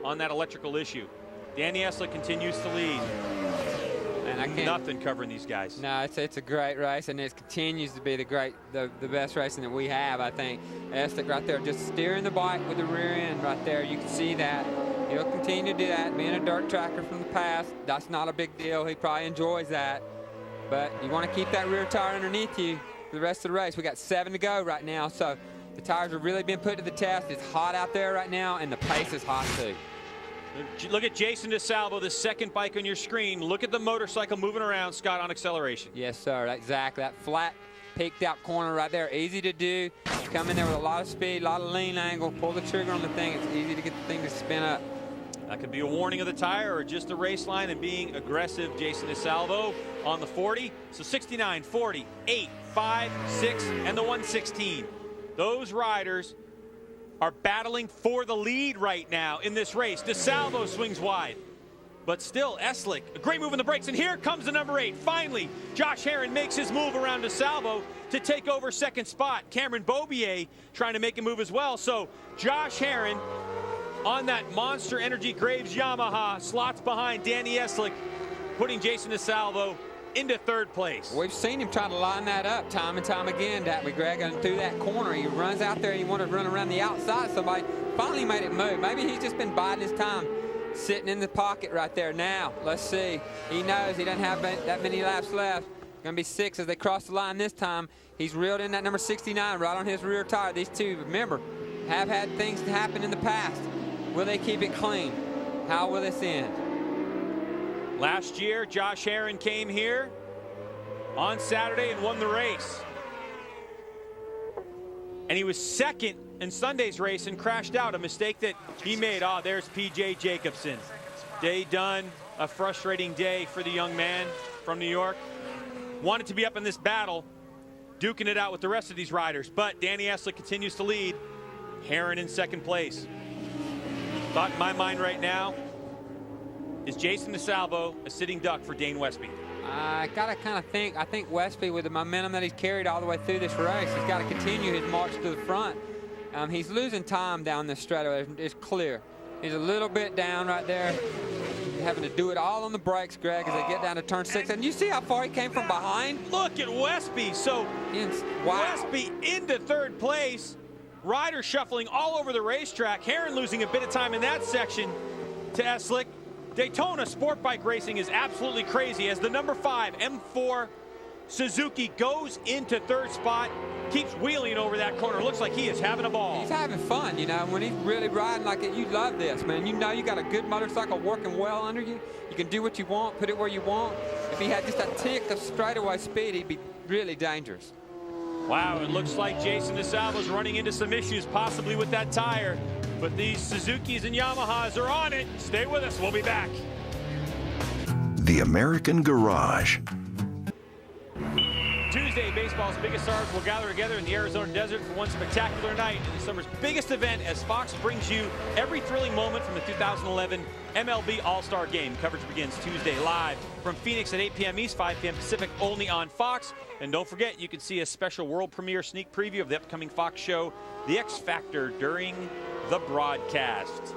on that electrical issue. Danny Eslick continues to lead. And I can't, nothing covering these guys. No, it's a great race, and it continues to be the best racing that we have, I think. Eslick right there, just steering the bike with the rear end right there. You can see that. He'll continue to do that. Being a dirt tracker from the past, that's not a big deal. He probably enjoys that. But you want to keep that rear tire underneath you for the rest of the race. We got 7 to go right now, so the tires have really been put to the test. It's hot out there right now, and the pace is hot too. Look at Jason DeSalvo, the second bike on your screen. Look at the motorcycle moving around, Scott, on acceleration. Yes, sir. Exactly. That flat, peaked out corner right there, easy to do. You come in there with a lot of speed, a lot of lean angle, pull the trigger on the thing. It's easy to get the thing to spin up. That could be a warning of the tire or just a race line and being aggressive. Jason DeSalvo on the 40. So 69, 40, 8, 5, 6, and the 116. Those riders are battling for the lead right now in this race. DeSalvo swings wide, but still Eslick, a great move in the brakes, and here comes the number 8. Finally, Josh Herrin makes his move around DeSalvo to take over second spot. Cameron Beaubier trying to make a move as well. So Josh Herrin on that Monster Energy Graves Yamaha slots behind Danny Eslick, putting Jason DeSalvo into third place. We've seen him try to line that up time and time again, Greg, and through that corner. He runs out there, he wanted to run around the outside. Somebody finally made it move. Maybe he's just been biding his time, sitting in the pocket right there. Now, let's see. He knows he doesn't have that many laps left. Going to be 6 as they cross the line this time. He's reeled in that number 69 right on his rear tire. These two, remember, have had things happen in the past. Will they keep it clean? How will this end? Last year, Josh Herrin came here on Saturday and won the race. And he was second in Sunday's race and crashed out, a mistake that he made. Oh, there's P.J. Jacobsen. Day done, a frustrating day for the young man from New York. Wanted to be up in this battle, duking it out with the rest of these riders, but Danny Eslick continues to lead. Herrin in second place. Thought in my mind right now, is Jason DeSalvo a sitting duck for Dane Westby? I got to kind of think, I think Westby, with the momentum that he's carried all the way through this race, he's got to continue his march to the front. He's losing time down this straightaway. It's clear. He's a little bit down right there. He's having to do it all on the brakes, Greg, as they get down to turn 6. And you see how far he came from behind? Look at Westby. So wow. Westby into third place. Riders shuffling all over the racetrack. Herrin losing a bit of time in that section to Eslick. Daytona Sport Bike Racing is absolutely crazy as the number 5 M4 Suzuki goes into third spot, keeps wheeling over that corner. Looks like he is having a ball. He's having fun, you know, when he's really riding like it. You love this, man. You know you got a good motorcycle working well under you. You can do what you want, put it where you want. If he had just a tick of straightaway speed, he'd be really dangerous. Wow, it looks like Jason DeSalvo's running into some issues, possibly with that tire. But these Suzukis and Yamahas are on it. Stay with us. We'll be back. The American Garage. Tuesday, baseball's biggest stars will gather together in the Arizona desert for one spectacular night in the summer's biggest event as Fox brings you every thrilling moment from the 2011 MLB All-Star Game. Coverage begins Tuesday live from Phoenix at 8 p.m. East, 5 p.m. Pacific, only on Fox. And don't forget, you can see a special world premiere sneak preview of the upcoming Fox show, The X Factor, during the broadcast.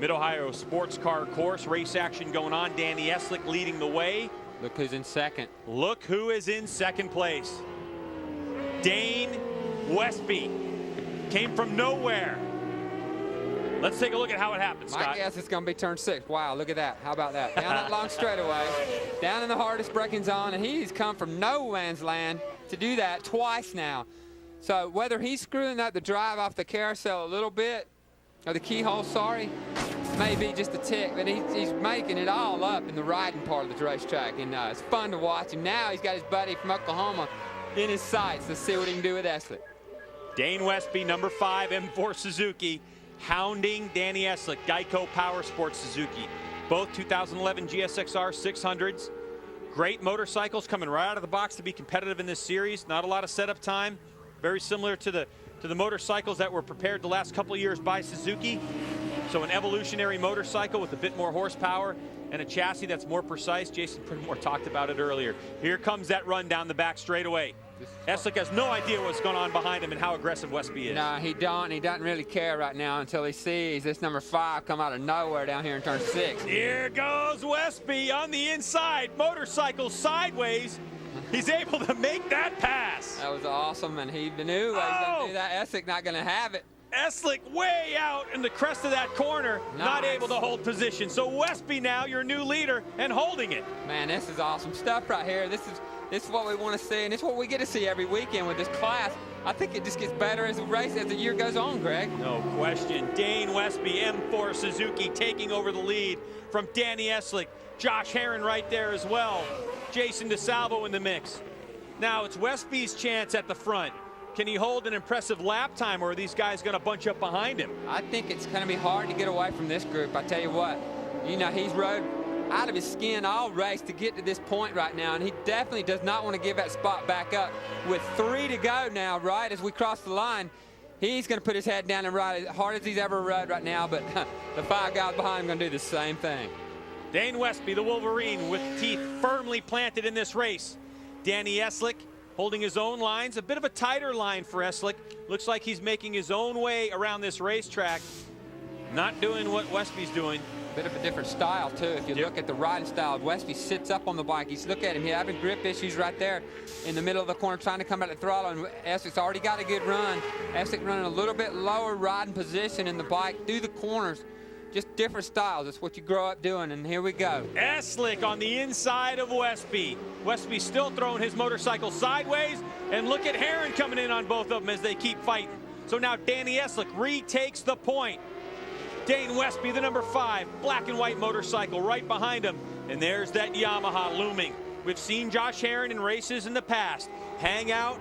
Mid-Ohio Sports Car Course, race action going on. Danny Eslick leading the way. Look who's in second. Look who is in second place. Dane Westby came from nowhere. Let's take a look at how it happened, Scott. My guess it's going to be turn 6. Wow, look at that. How about that? Down that long straightaway, down in the hardest braking zone, and he's come from no man's land to do that twice now. So whether he's screwing up the drive off the carousel a little bit, or the keyhole, sorry, may be just a tick, but he's making it all up in the riding part of the racetrack, and it's fun to watch him. Now he's got his buddy from Oklahoma in his sights. Let's see what he can do with Eslick. Dane Westby, number 5 M4 Suzuki, hounding Danny Eslick, Geico Power Sports Suzuki. Both 2011 GSXR 600s. Great motorcycles coming right out of the box to be competitive in this series. Not a lot of setup time. Very similar to the motorcycles that were prepared the last couple of years by Suzuki. So an evolutionary motorcycle with a bit more horsepower and a chassis that's more precise. Jason Pridmore talked about it earlier. Here comes that run down the back straightaway. Eslick has no idea what's going on behind him and how aggressive Westby is. No, he don't. He doesn't really care right now until he sees this number 5 come out of nowhere down here in turn 6. Here goes Westby on the inside, motorcycle sideways. He's able to make that pass. That was awesome, and he knew he was going to do that. Eslick not going to have it. Eslick way out in the crest of that corner, not able to hold position. So Westby now your new leader and holding it. Man, this is awesome stuff right here. This is what we want to see, and it's what we get to see every weekend with this class. I think it just gets better as the year goes on, Greg. No question. Dane Westby, M4 Suzuki, taking over the lead from Danny Eslick. Josh Herrin right there as well. Jason DeSalvo in the mix. Now it's Westby's chance at the front. Can he hold an impressive lap time, or are these guys going to bunch up behind him? I think it's going to be hard to get away from this group. I tell you what, you know, he's rode out of his skin all race to get to this point right now, and he definitely does not want to give that spot back up. With 3 to go now, right, as we cross the line, he's going to put his head down and ride as hard as he's ever rode right now, but the 5 guys behind him are going to do the same thing. Dane Westby, the Wolverine, with teeth firmly planted in this race. Danny Eslick holding his own lines, a bit of a tighter line for Eslick. Looks like he's making his own way around this racetrack. Not doing what Westby's doing. Bit of a different style too. If you look at the riding style, Westby sits up on the bike. Look at him. He's having grip issues right there in the middle of the corner, trying to come out the throttle. And Eslick's already got a good run. Eslick running a little bit lower riding position in the bike through the corners. Just different styles. That's what you grow up doing. And here we go. Eslick on the inside of Westby. Westby still throwing his motorcycle sideways. And look at Herrin coming in on both of them as they keep fighting. So now Danny Eslick retakes the point. Dane Westby, the number 5, black and white motorcycle right behind him. And there's that Yamaha looming. We've seen Josh Herrin in races in the past. Hang out.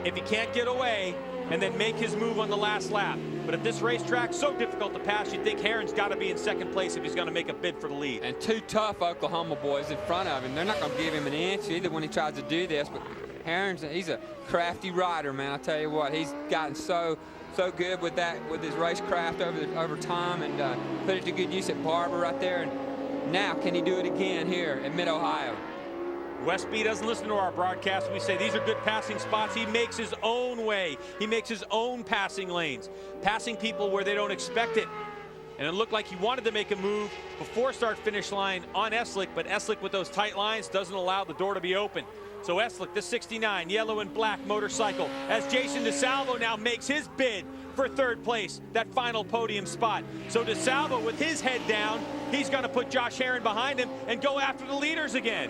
If he can't get away, and then make his move on the last lap. But at this racetrack, so difficult to pass, you'd think Herrin's got to be in second place if he's going to make a bid for the lead. And 2 tough Oklahoma boys in front of him. They're not going to give him an inch either when he tries to do this. But he's a crafty rider, man. I tell you what, he's gotten so good with his racecraft over time, and put it to good use at Barber right there. And now, can he do it again here at Mid-Ohio? Westby doesn't listen to our broadcast. We say these are good passing spots. He makes his own way. He makes his own passing lanes, passing people where they don't expect it. And it looked like he wanted to make a move before start-finish line on Eslick, but Eslick with those tight lines doesn't allow the door to be open. So Eslick, the 69 yellow and black motorcycle, as Jason DeSalvo now makes his bid for 3rd place, that final podium spot. So DeSalvo with his head down, he's going to put Josh Herrin behind him and go after the leaders again.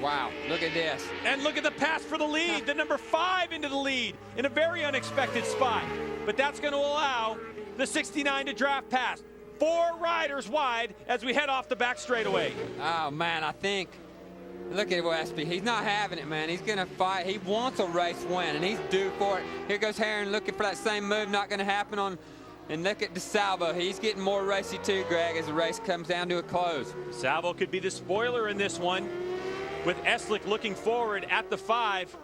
Wow, look at this. And look at the pass for the lead, the number 5 into the lead in a very unexpected spot. But that's going to allow the 69 to draft past. 4 riders wide as we head off the back straightaway. Oh, man, I think, look at Westby. He's not having it, man. He's going to fight. He wants a race win, and he's due for it. Here goes Herrin looking for that same move. Not going to happen on. And look at DeSalvo. He's getting more racy too, Greg, as the race comes down to a close. DeSalvo could be the spoiler in this one. With Eslick looking forward at the 5,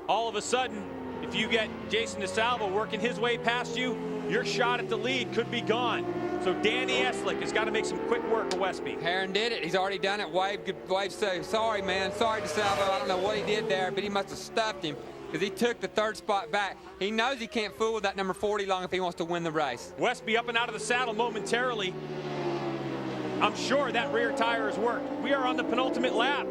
all of a sudden, if you get Jason DeSalvo working his way past you, your shot at the lead could be gone. So Danny Eslick has got to make some quick work of Westby. Herrin did it. He's already done it. Wave say, sorry, man. Sorry, DeSalvo. I don't know what he did there, but he must have stuffed him because he took the 3rd spot back. He knows he can't fool with that number 40 long if he wants to win the race. Westby up and out of the saddle momentarily. I'm sure that rear tire has worked. We are on the penultimate lap.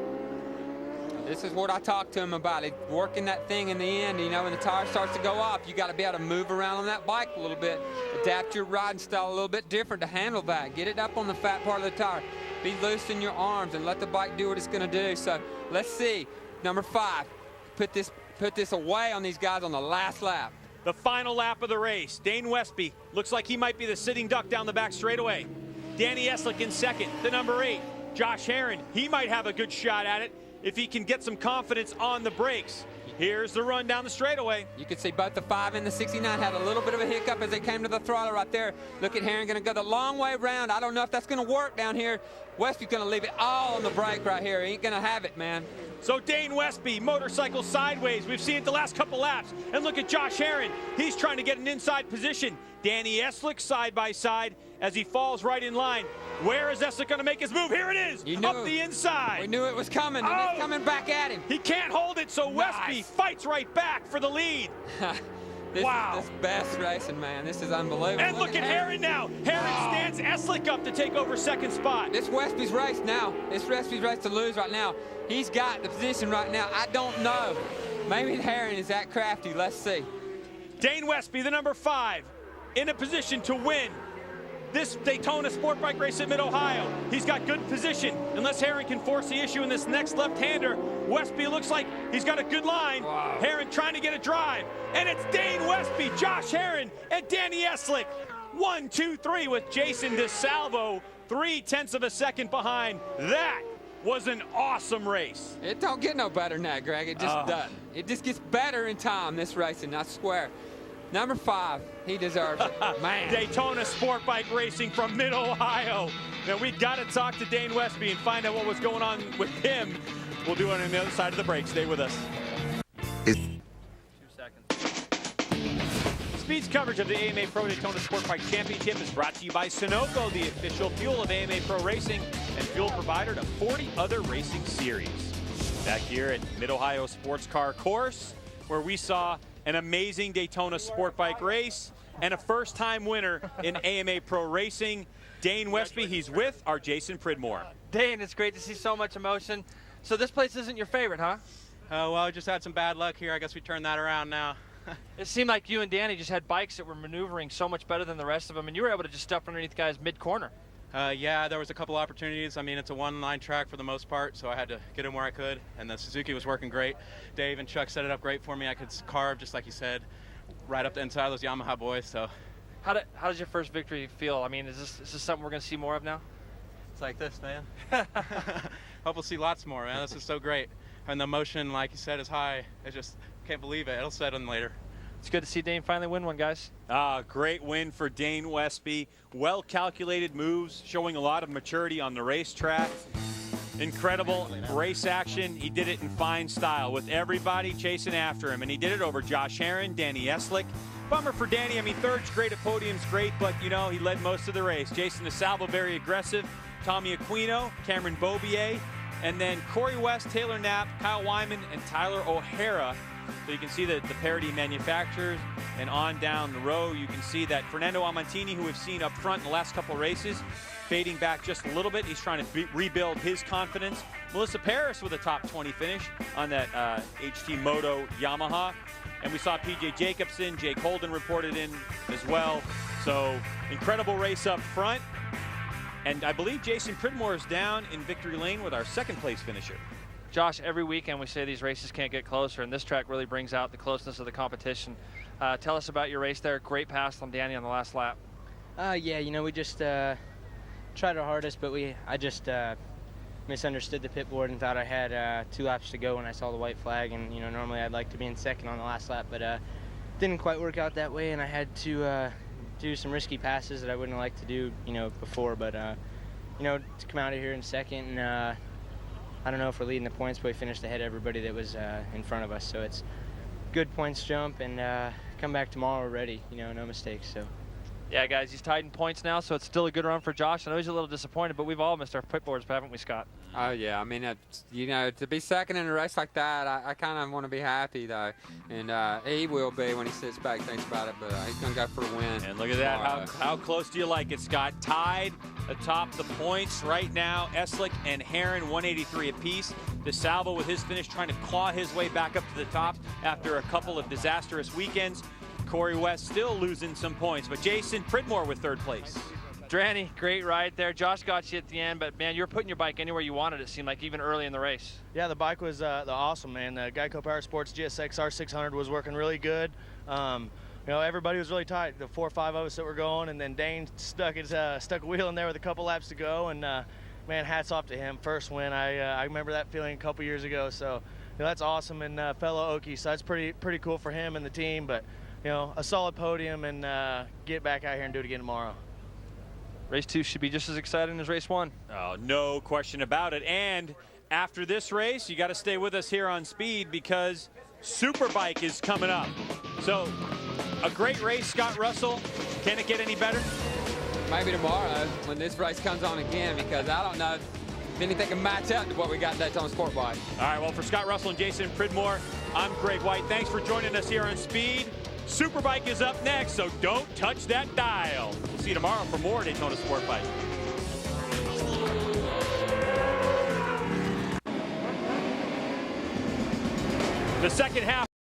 This is what I talked to him about. It's working that thing in the end. You know, when the tire starts to go off, you got to be able to move around on that bike a little bit, adapt your riding style a little bit different to handle that. Get it up on the fat part of the tire. Be loose in your arms and let the bike do what it's going to do. So let's see. Number 5, put this away on these guys on the last lap. The final lap of the race. Dane Westby looks like he might be the sitting duck down the back straightaway. Danny Eslick in second, the number 8. Josh Herrin, he might have a good shot at it if he can get some confidence on the brakes. Here's the run down the straightaway. You can see both the 5 and the 69 had a little bit of a hiccup as they came to the throttle right there. Look at Herrin going to go the long way around. I don't know if that's going to work down here. Westby's going to leave it all on the brake right here. He ain't going to have it, man. So Dane Westby, motorcycle sideways. We've seen it the last couple laps. And look at Josh Herrin. He's trying to get an inside position. Danny Eslick side by side as he falls right in line. Where is Eslick going to make his move? Here it is, up the inside. We knew it was coming, and it's coming back at him. He can't hold it, so Westby fights right back for the lead. Wow. This is best racing, man. This is unbelievable. And look at Herrin now. Herrin stands Eslick up to take over second spot. This Westby's race now. This Westby's race to lose right now. He's got the position right now. I don't know. Maybe Herrin is that crafty. Let's see. Dane Westby, the number 5, in a position to win this Daytona Sport Bike race at Mid-Ohio. He's got good position. Unless Herrin can force the issue in this next left-hander, Westby looks like he's got a good line. Wow. Herrin trying to get a drive. And it's Dane Westby, Josh Herrin, and Danny Eslick. 1, 2, 3 with Jason DeSalvo 0.3 of a second behind. That was an awesome race. It don't get no better than that, Greg. It just doesn't. It just gets better in time, this racing, I swear. Number 5, he deserves it. Man. Daytona Sport Bike Racing from Mid-Ohio. Now we got to talk to Dane Westby and find out what was going on with him. We'll do it on the other side of the break. Stay with us. 2 seconds. Speed's coverage of the AMA Pro Daytona Sport Bike Championship is brought to you by Sunoco, the official fuel of AMA Pro Racing and fuel provider to 40 other racing series. Back here at Mid-Ohio Sports Car Course, where we saw an amazing Daytona Sport Bike race and a first-time winner in AMA Pro Racing. Dane Westby, he's with our Jason Pridmore. Dane, it's great to see so much emotion. So this place isn't your favorite, huh? Well, we just had some bad luck here. I guess we turned that around now. It seemed like you and Danny just had bikes that were maneuvering so much better than the rest of them, and you were able to just stuff underneath guys mid-corner. Yeah, there was a couple opportunities. I mean, it's a one-line track for the most part, so I had to get in where I could, and the Suzuki was working great. Dave and Chuck set it up great for me. I could carve, just like you said, right up the inside of those Yamaha boys. So, how does your first victory feel? I mean, is this something we're going to see more of now? It's like this, man. Hope we'll see lots more, man. This is so great. And the emotion, like you said, is high. I just can't believe it. It'll set in later. It's good to see Dane finally win one, guys. Great win for Dane Westby. Well-calculated moves, showing a lot of maturity on the racetrack. Incredible race action. He did it in fine style with everybody chasing after him, and he did it over Josh Herrin, Danny Eslick. Bummer for Danny. I mean, third's great at podium's great, but, you know, he led most of the race. Jason DeSalvo, very aggressive. Tommy Aquino, Cameron Beaubier, and then Corey West, Taylor Knapp, Kyle Wyman, and Tyler O'Hara. So you can see the parity manufacturers, and on down the row you can see that Fernando Amantini, who we've seen up front in the last couple races, fading back just a little bit. He's trying to rebuild his confidence. Melissa Paris with a top 20 finish on that HT Moto Yamaha. And we saw PJ Jacobson, Jake Holden reported in as well. So incredible race up front. And I believe Jason Pridmore is down in victory lane with our second place finisher. Josh, every weekend we say these races can't get closer, and this track really brings out the closeness of the competition. Tell us about your race there. Great pass on Danny on the last lap. Yeah, you know, we just tried our hardest, but I just misunderstood the pit board and thought I had 2 laps to go when I saw the white flag. And, you know, normally I'd like to be in second on the last lap, but didn't quite work out that way, and I had to do some risky passes that I wouldn't have liked to do, you know, before. But, you know, to come out of here in second, and I don't know if we're leading the points, but we finished ahead of everybody that was in front of us. So it's good points jump, and come back tomorrow ready, you know, no mistakes. So. Yeah, guys, he's tied in points now, so it's still a good run for Josh. I know he's a little disappointed, but we've all missed our pit boards, haven't we, Scott? Oh, yeah. I mean, you know, to be second in a race like that, I kind of want to be happy, though. And he will be when he sits back and thinks about it, but he's going to go for the win. And look at that. How close do you like it, Scott? Tied atop the points right now. Eslick and Herrin, 183 apiece. DeSalvo with his finish trying to claw his way back up to the top after a couple of disastrous weekends. Corey West still losing some points, but Jason Pridmore with third place. Dranny, great ride there. Josh got you at the end, but, man, you were putting your bike anywhere you wanted, it seemed like, even early in the race. Yeah, the bike was awesome, man. The Geico Power Sports GSX-R 600 was working really good. You know, everybody was really tight, the 4 or 5 of us that were going, and then Dane stuck a wheel in there with a couple laps to go, and, man, hats off to him. First win. I remember that feeling a couple years ago, so, you know, that's awesome, and fellow Okie, so that's pretty cool for him and the team, but, you know, a solid podium, and get back out here and do it again tomorrow. Race 2 should be just as exciting as race 1. Oh, no question about it. And after this race, you got to stay with us here on Speed because Superbike is coming up. So a great race, Scott Russell. Can it get any better? maybe tomorrow when this race comes on again, because I don't know if anything can match up to what we got at Daytona Sport Bike. All right, well, for Scott Russell and Jason Pridmore, I'm Greg White. Thanks for joining us here on Speed. Superbike is up next, so don't touch that dial. We'll see you tomorrow for more Daytona Sport Bike. The second half.